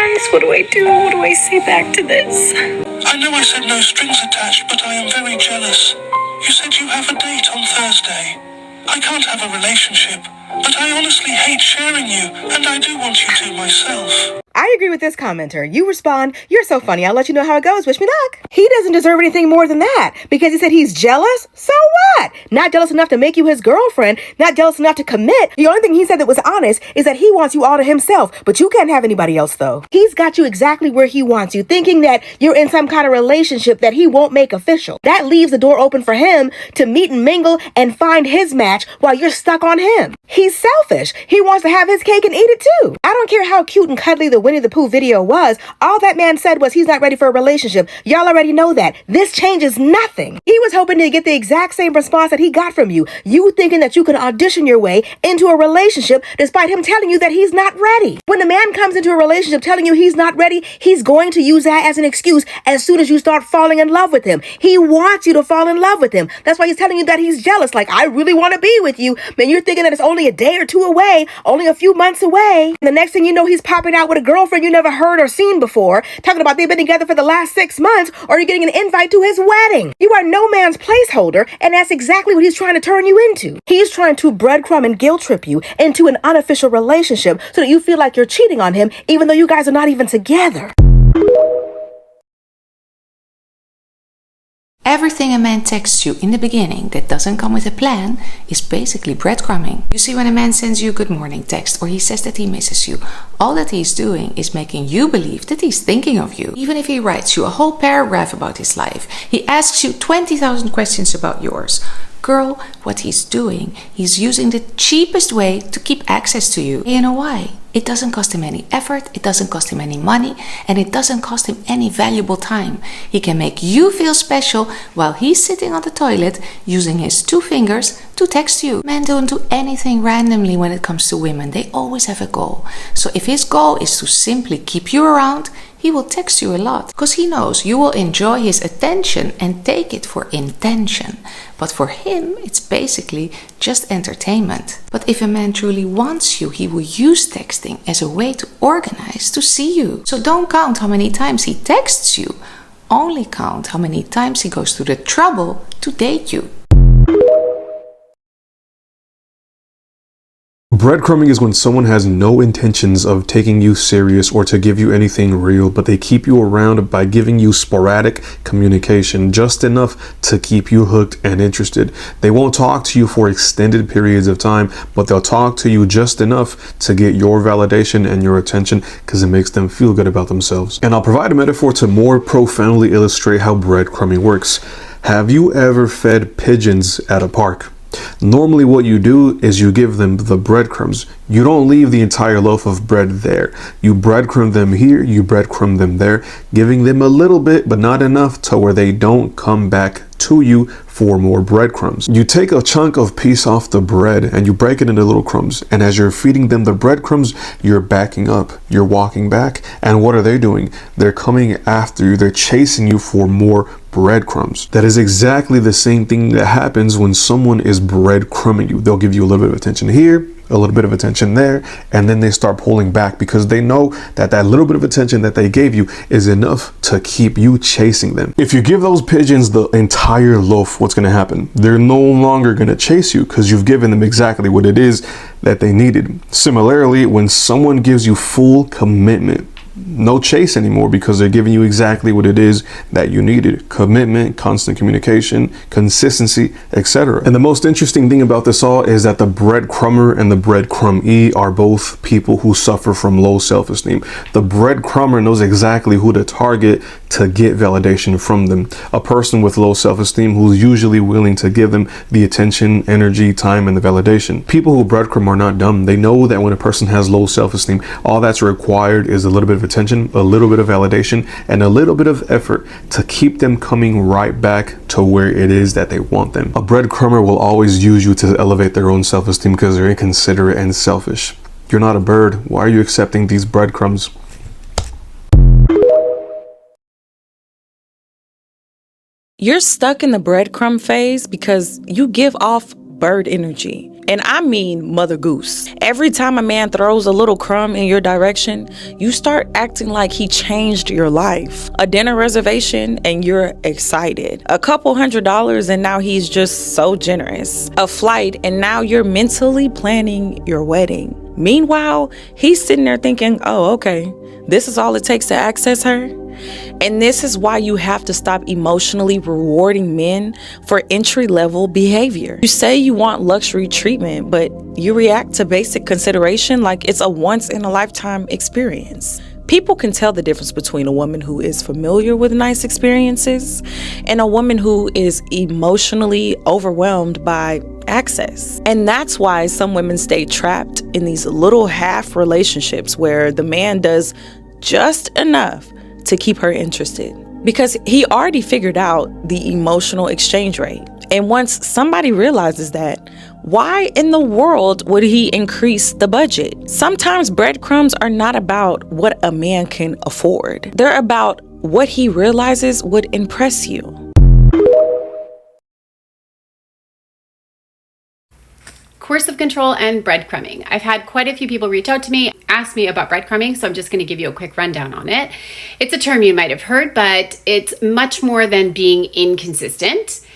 guys, what do I do? What do I say back to this? I know I said no strings attached, but I am very jealous. You said you have a date on Thursday. I can't have a relationship, but I honestly hate sharing you, and I do want you to myself. I agree with this commenter. You respond, "You're so funny. I'll let you know how it goes. Wish me luck." He doesn't deserve anything more than that because he said he's jealous. So what? Not jealous enough to make you his girlfriend. Not jealous enough to commit. The only thing he said that was honest is that he wants you all to himself, but you can't have anybody else though. He's got you exactly where he wants you, thinking that you're in some kind of relationship that he won't make official. That leaves the door open for him to meet and mingle and find his match while you're stuck on him. He's selfish. He wants to have his cake and eat it too. I don't care how cute and cuddly the Winnie the Pooh video was. All that man said was he's not ready for a relationship. Y'all already know that. This changes nothing. He was hoping to get the exact same response that he got from you. You thinking that you can audition your way into a relationship despite him telling you that he's not ready. When a man comes into a relationship telling you he's not ready, he's going to use that as an excuse as soon as you start falling in love with him. He wants you to fall in love with him. That's why he's telling you that he's jealous. Like, I really want to be with you. Man, you're thinking that it's only a day or two away, only a few months away. And the next thing you know, he's popping out with a girlfriend you never heard or seen before, talking about they've been together for the last 6 months, or you're getting an invite to his wedding. You are no man's placeholder, and that's exactly what he's trying to turn you into. He's trying to breadcrumb and guilt trip you into an unofficial relationship so that you feel like you're cheating on him, even though you guys are not even together. Everything a man texts you in the beginning that doesn't come with a plan is basically breadcrumbing. You see, when a man sends you a good morning text or he says that he misses you, all that he's doing is making you believe that he's thinking of you. Even if he writes you a whole paragraph about his life, he asks you 20,000 questions about yours. Girl, what he's doing, he's using the cheapest way to keep access to you. And you know why? It doesn't cost him any effort, it doesn't cost him any money, and it doesn't cost him any valuable time. He can make you feel special while he's sitting on the toilet using his 2 fingers to text you. Men don't do anything randomly when it comes to women. They always have a goal. So if his goal is to simply keep you around, he will text you a lot because he knows you will enjoy his attention and take it for intention. But for him, it's basically just entertainment. But if a man truly wants you, he will use texting as a way to organize to see you. So don't count how many times he texts you. Only count how many times he goes through the trouble to date you. Breadcrumbing is when someone has no intentions of taking you serious or to give you anything real, but they keep you around by giving you sporadic communication, just enough to keep you hooked and interested. They won't talk to you for extended periods of time, but they'll talk to you just enough to get your validation and your attention because it makes them feel good about themselves. And I'll provide a metaphor to more profoundly illustrate how breadcrumbing works. Have you ever fed pigeons at a park? Normally what you do is you give them the breadcrumbs. You don't leave the entire loaf of bread there. You breadcrumb them here, you breadcrumb them there, giving them a little bit but not enough to where they don't come back to you for more breadcrumbs. You take a chunk of piece off the bread and you break it into little crumbs, and as you're feeding them the breadcrumbs, you're backing up, you're walking back, and what are they doing? They're coming after you, they're chasing you for more breadcrumbs. That is exactly the same thing that happens when someone is breadcrumbing you. They'll give you a little bit of attention here, a little bit of attention there, and then they start pulling back because they know that that little bit of attention that they gave you is enough to keep you chasing them. If you give those pigeons the entire loaf, what's going to happen? They're no longer going to chase you because you've given them exactly what it is that they needed. Similarly, when someone gives you full commitment, no chase anymore because they're giving you exactly what it is that you needed. Commitment, constant communication, consistency, etc. And the most interesting thing about this all is that the breadcrumber and the breadcrumbee are both people who suffer from low self-esteem. The breadcrumber knows exactly who to target to get validation from them. A person with low self-esteem who's usually willing to give them the attention, energy, time, and the validation. People who breadcrumb are not dumb. They know that when a person has low self-esteem, all that's required is a little bit of attention, a little bit of validation, and a little bit of effort to keep them coming right back to where it is that they want them. A breadcrumber will always use you to elevate their own self-esteem because they're inconsiderate and selfish. You're not a bird. Why are you accepting these breadcrumbs? You're stuck in the breadcrumb phase because you give off bird energy. And I mean Mother Goose. Every time a man throws a little crumb in your direction, you start acting like he changed your life. A dinner reservation and you're excited. A couple $100 and now he's just so generous. A flight and now you're mentally planning your wedding. Meanwhile, he's sitting there thinking, oh, okay, this is all it takes to access her. And this is why you have to stop emotionally rewarding men for entry-level behavior. You say you want luxury treatment, but you react to basic consideration like it's a once-in-a-lifetime experience. People can tell the difference between a woman who is familiar with nice experiences and a woman who is emotionally overwhelmed by access. And that's why some women stay trapped in these little half relationships where the man does just enough to keep her interested because he already figured out the emotional exchange rate. And once somebody realizes that, why in the world would he increase the budget? Sometimes breadcrumbs are not about what a man can afford. They're about what he realizes would impress you. Coercive control and breadcrumbing. I've had quite a few people reach out to me, ask me about breadcrumbing, so I'm just going to give you a quick rundown on it. It's a term you might have heard, but it's much more than being inconsistent.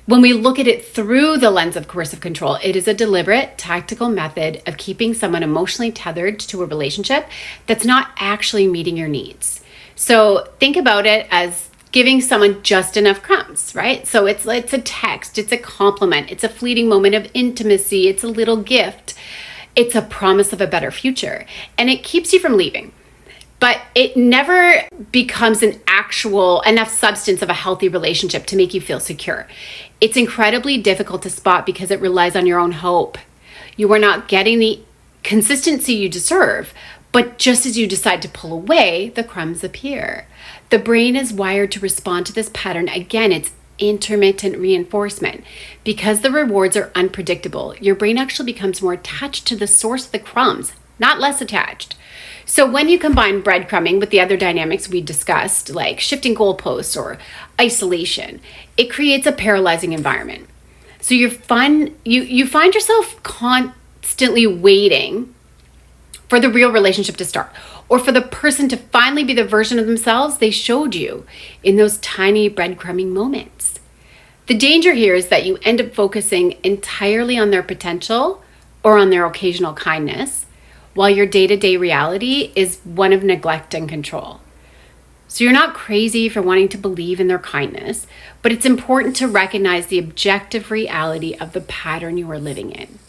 When we look at it through the lens of coercive control, it is a deliberate, tactical method of keeping someone emotionally tethered to a relationship that's not actually meeting your needs. So think about it as giving someone just enough crumbs, right? So it's a text, it's a compliment, it's a fleeting moment of intimacy, it's a little gift, it's a promise of a better future, and it keeps you from leaving. But it never becomes an actual enough substance of a healthy relationship to make you feel secure. It's incredibly difficult to spot because it relies on your own hope. You are not getting the consistency you deserve, but just as you decide to pull away, the crumbs appear. The brain is wired to respond to this pattern. Again, it's intermittent reinforcement. Because the rewards are unpredictable, your brain actually becomes more attached to the source of the crumbs, not less attached. So when you combine breadcrumbing with the other dynamics we discussed, like shifting goalposts or isolation, it creates a paralyzing environment. So you find yourself constantly waiting for the real relationship to start, or for the person to finally be the version of themselves they showed you in those tiny breadcrumbing moments. The danger here is that you end up focusing entirely on their potential or on their occasional kindness, while your day-to-day reality is one of neglect and control. So you're not crazy for wanting to believe in their kindness, but it's important to recognize the objective reality of the pattern you are living in.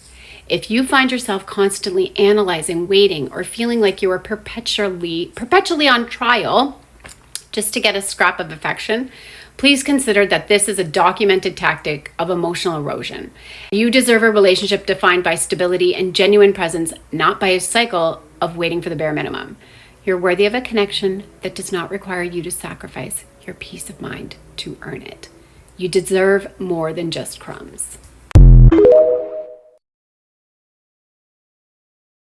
If you find yourself constantly analyzing, waiting, or feeling like you are perpetually on trial just to get a scrap of affection, please consider that this is a documented tactic of emotional erosion. You deserve a relationship defined by stability and genuine presence, not by a cycle of waiting for the bare minimum. You're worthy of a connection that does not require you to sacrifice your peace of mind to earn it. You deserve more than just crumbs.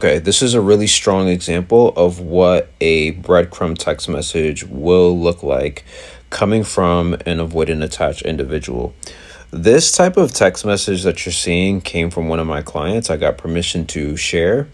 Okay, this is a really strong example of what a breadcrumb text message will look like coming from an avoidant attached individual. This type of text message that you're seeing came from one of my clients. I got permission to share.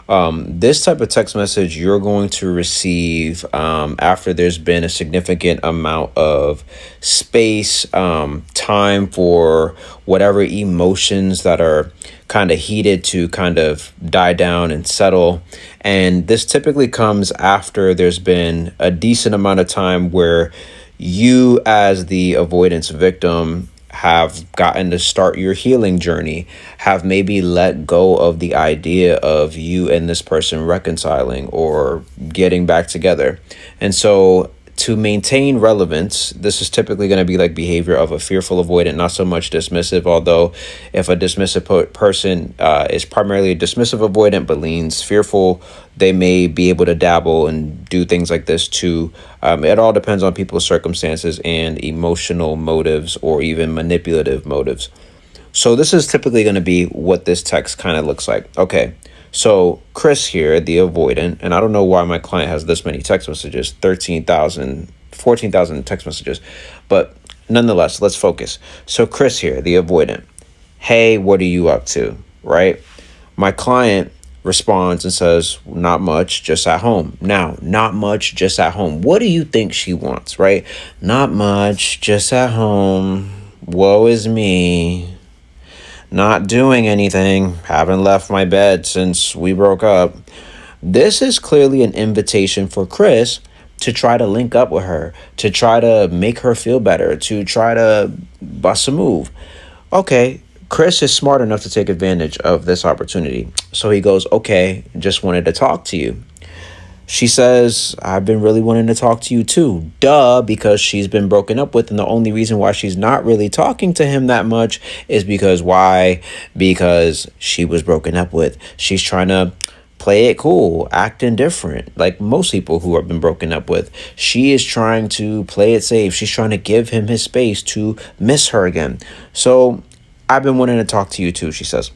This type of text message you're going to receive after there's been a significant amount of space, time for whatever emotions that are kind of heated to kind of die down and settle. And this typically comes after there's been a decent amount of time where you, as the avoidance victim, have gotten to start your healing journey, have maybe let go of the idea of you and this person reconciling or getting back together. And so to maintain relevance, this is typically going to be like behavior of a fearful avoidant, not so much dismissive, although if a dismissive person is primarily a dismissive avoidant but leans fearful, they may be able to dabble and do things like this too. It all depends on people's circumstances and emotional motives or even manipulative motives. So this is typically going to be what this text kind of looks like. Okay, so Chris here, the avoidant, and I don't know why my client has this many text messages, 13,000, 14,000 text messages, but nonetheless, let's focus. So Chris here, the avoidant. Hey, what are you up to? right? My client responds and says, not much, just at home. Now, not much, just at home. What do you think she wants, right? Not much, just at home. Woe is me. Not doing anything. Haven't left my bed since we broke up. This is clearly an invitation for Chris to try to link up with her, to try to make her feel better, to try to bust a move. Okay, Chris is smart enough to take advantage of this opportunity. So he goes, okay, just wanted to talk to you. She says, I've been really wanting to talk to you too. Duh, because she's been broken up with. And the only reason why she's not really talking to him that much is because why? Because she was broken up with. She's trying to play it cool, act indifferent, like most people who have been broken up with. She is trying to play it safe. She's trying to give him his space to miss her again. So I've been wanting to talk to you too, she says.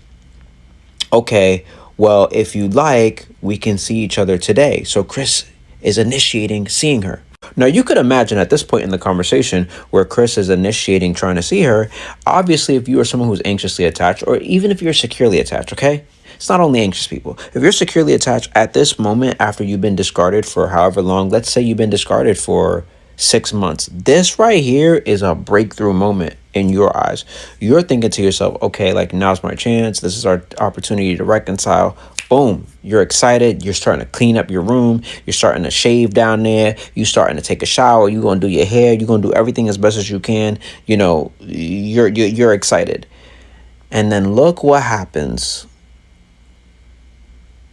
Okay, well, if you like, we can see each other today. So Chris is initiating seeing her. Now, you could imagine at this point in the conversation where Chris is initiating trying to see her, obviously, if you are someone who's anxiously attached, or even if you're securely attached, okay? It's not only anxious people. If you're securely attached at this moment after you've been discarded for however long, let's say you've been discarded for 6 months, this right here is a breakthrough moment in your eyes. You're thinking to yourself, okay, like now's my chance. This is our opportunity to reconcile. Boom, you're excited. You're starting to clean up your room. You're starting to shave down there. You're starting to take a shower. You're going to do your hair. You're going to do everything as best as you can. You know, you're excited. And then look what happens.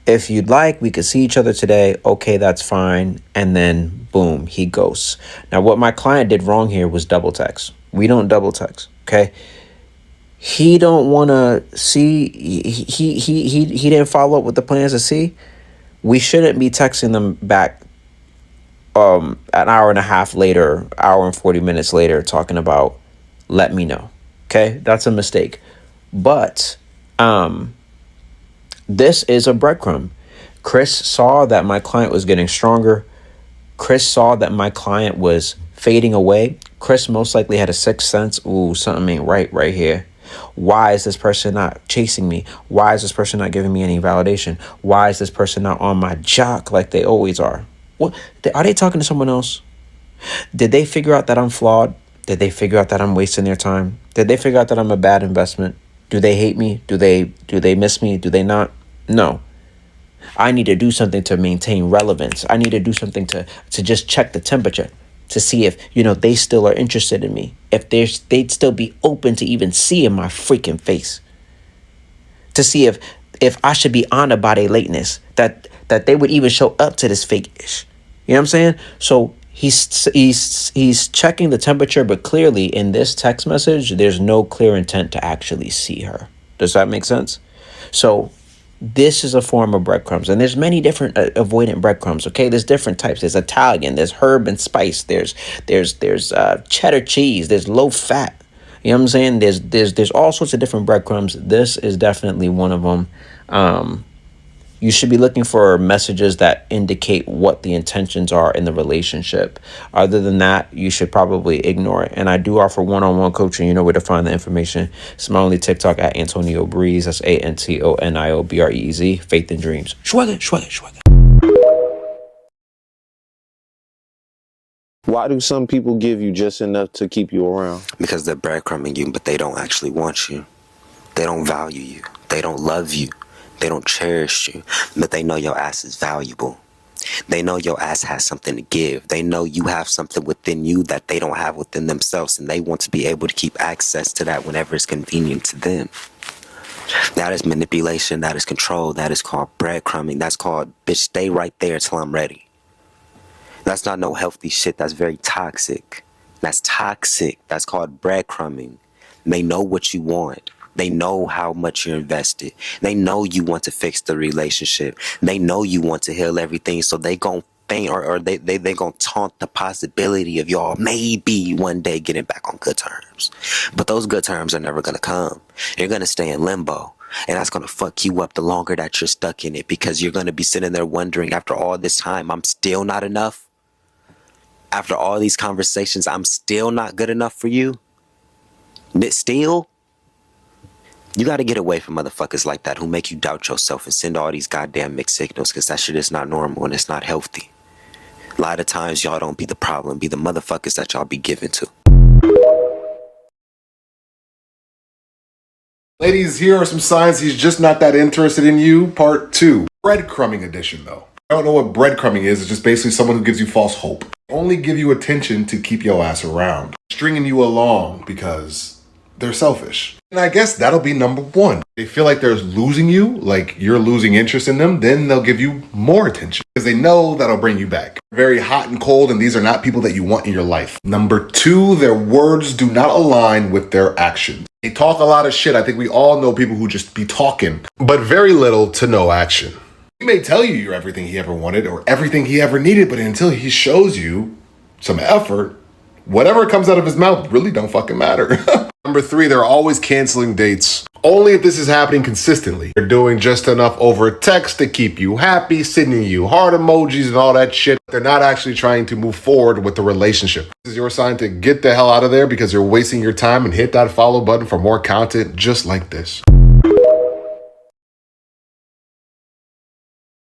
If you'd like, we could see each other today. Okay, that's fine. And then boom, he ghosts. Now, what my client did wrong here was double text. We don't double text, okay? He don't want to see. He didn't follow up with the plans to see. We shouldn't be texting them back an hour and a half later, hour and 40 minutes later, talking about let me know. Okay, that's a mistake. But this is a breadcrumb. Chris saw that my client was getting stronger. Chris saw that my client was fading away. Chris most likely had a sixth sense. Ooh, something ain't right here. Why is this person not chasing me? Why is this person not giving me any validation? Why is this person not on my jock like they always are? What are they talking to someone else? Did they figure out that I'm flawed? Did they figure out that I'm wasting their time? Did they figure out that I'm a bad investment? Do they hate me? Do they miss me? Do they not? No. I need to do something to maintain relevance. I need to do something to just check the temperature to see if, they still are interested in me. If they'd still be open to even seeing my freaking face. To see if I should be honored by their lateness. That they would even show up to this fake-ish. You know what I'm saying? So he's checking the temperature, but clearly in this text message, there's no clear intent to actually see her. Does that make sense? So this is a form of breadcrumbs, and there's many different avoidant breadcrumbs. Okay, there's different types. There's Italian, there's herb and spice, there's cheddar cheese, there's low fat. You know what I'm saying? There's all sorts of different breadcrumbs. This is definitely one of them. You should be looking for messages that indicate what the intentions are in the relationship. Other than that, you should probably ignore it. And I do offer one-on-one coaching. You know where to find the information. It's my only TikTok at Antonio Breeze. That's ANTONIOBREEZ. Faith and Dreams. Swagger. Why do some people give you just enough to keep you around? Because they're breadcrumbing you, but they don't actually want you. They don't value you. They don't love you. They don't cherish you, but they know your ass is valuable. They know your ass has something to give. They know you have something within you that they don't have within themselves, and they want to be able to keep access to that whenever it's convenient to them. That is manipulation. That is control. That is called breadcrumbing. That's called, bitch, stay right there till I'm ready. That's not no healthy shit. That's very toxic. That's toxic. That's called breadcrumbing. They know what you want. They know how much you're invested. They know you want to fix the relationship. They know you want to heal everything. So they gon' faint or they gon' taunt the possibility of y'all maybe one day getting back on good terms. But those good terms are never gonna come. You're gonna stay in limbo. And that's gonna fuck you up the longer that you're stuck in it, because you're gonna be sitting there wondering, after all this time, I'm still not enough. After all these conversations, I'm still not good enough for you. Still? You gotta get away from motherfuckers like that who make you doubt yourself and send all these goddamn mixed signals, because that shit is not normal and it's not healthy. A lot of times y'all don't be the problem, be the motherfuckers that y'all be giving to. Ladies, here are some signs he's just not that interested in you. Part 2. Breadcrumbing edition, though. I don't know what breadcrumbing is. It's just basically someone who gives you false hope. Only give you attention to keep your ass around. Stringing you along because they're selfish. And I guess that'll be number 1. They feel like they're losing you, like you're losing interest in them, then they'll give you more attention because they know that'll bring you back. Very hot and cold, and these are not people that you want in your life. Number 2, their words do not align with their actions. They talk a lot of shit. I think we all know people who just be talking, but very little to no action. He may tell you you're everything he ever wanted or everything he ever needed, but until he shows you some effort, whatever comes out of his mouth really don't fucking matter. Number 3, they're always canceling dates. Only if this is happening consistently. They're doing just enough over text to keep you happy, sending you heart emojis and all that shit. They're not actually trying to move forward with the relationship. This is your sign to get the hell out of there because you're wasting your time, and hit that follow button for more content just like this.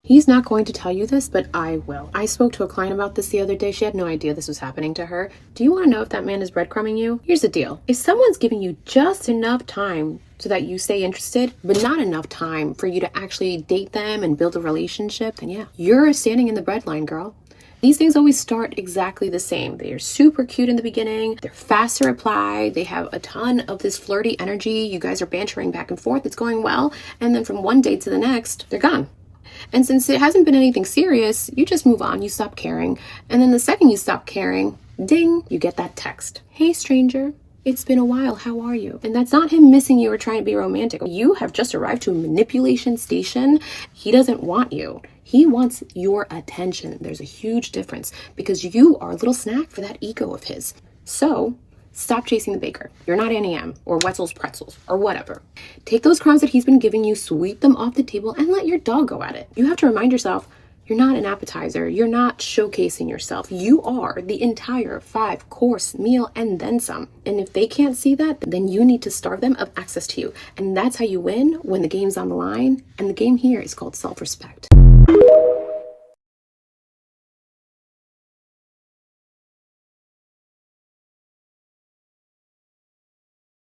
He's not going to tell you this, but I will. I spoke to a client about this the other day. She had no idea this was happening to her. Do you want to know if that man is breadcrumbing you? Here's the deal. If someone's giving you just enough time so that you stay interested, but not enough time for you to actually date them and build a relationship, then yeah, you're standing in the breadline, girl. These things always start exactly the same. They are super cute in the beginning. They're fast to reply. They have a ton of this flirty energy. You guys are bantering back and forth. It's going well. And then from one date to the next, they're gone. And since it hasn't been anything serious, you just move on, you stop caring. And then the second you stop caring, ding, you get that text. Hey, stranger, it's been a while, how are you? And that's not him missing you or trying to be romantic. You have just arrived to a manipulation station. He doesn't want you. He wants your attention. There's a huge difference because you are a little snack for that ego of his. So stop chasing the baker. You're not Annie M or Wetzel's Pretzels or whatever. Take those crumbs that he's been giving you, sweep them off the table, and let your dog go at it. You have to remind yourself, you're not an appetizer. You're not showcasing yourself. You are the entire 5-course meal and then some. And if they can't see that, then you need to starve them of access to you. And that's how you win when the game's on the line. And the game here is called self-respect.